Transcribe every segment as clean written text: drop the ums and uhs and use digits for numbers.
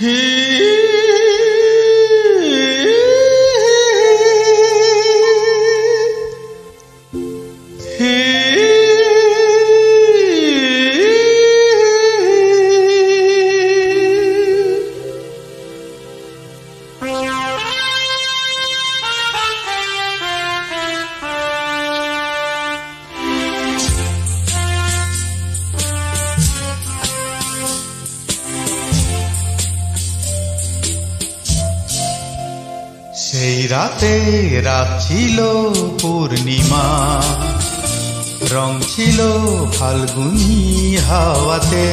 সেই রাতে রাত ছিল পূর্ণিমা, রং ছিল ফাল্গুনী হাওয়াতে।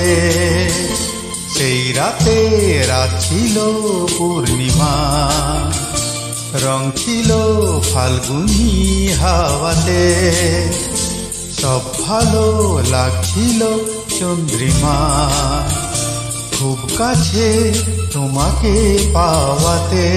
সেই রাতে রাত ছিল পূর্ণিমা, রং ছিল ফাল্গুনী হাওয়াতে। সব ভালো লাগছিল চন্দ্রিমা, খুব কাছে তোমাকে পাওয়াতে।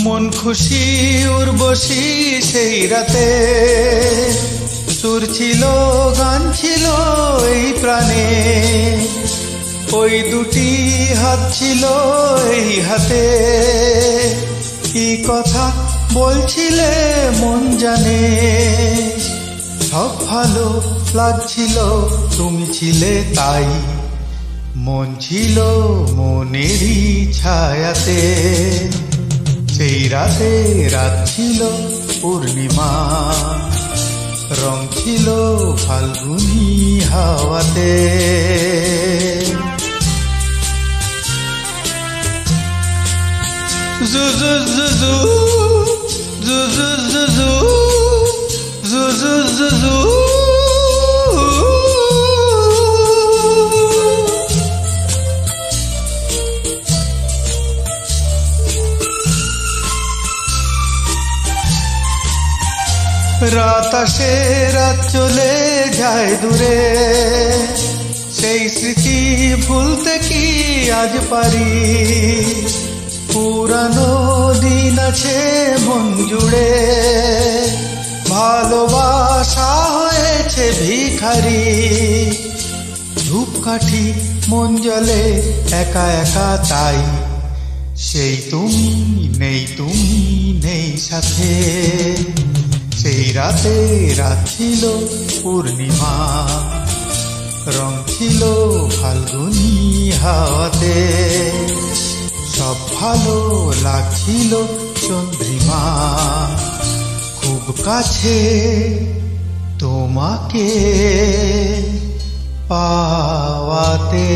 মন খুশি উর্বশী সেই রাতে, সুর ছিল গান ছিল এই প্রাণে। ওই দুটি হাত ছিল এই হাতে, কি কথা বলছিলে মন জানে। সব ভালো লাগছিল তুমি ছিলে তাই, মন ছিল মনেরই ছায়াতে। সেই রাতে রাত ছিল পূর্ণিমা, রং ছিল ফাল্গুনী হাওয়াতে। জু জু জু জু জু জু জু জু জু জু জু। রাত আসে রাত চলে যায় দূরে, সেই স্মৃতি ভুলতে কি আজ পারি। পুরানো দিন আছে মন জুড়ে, ভালোবাসা হয়েছে ভিখারি। ধূপকাঠি মন জ্বলে একা একা তাই, সেই তুমি নেই তুমি নেই সাথে। সেই রাতে রাত ছিল পূর্ণিমা, রং ছিল ফাল্গুনী হাওয়াতে। সব ভালো লাগছিল চন্দ্রিমা, খুব কাছে তোমাকে পাওয়াতে।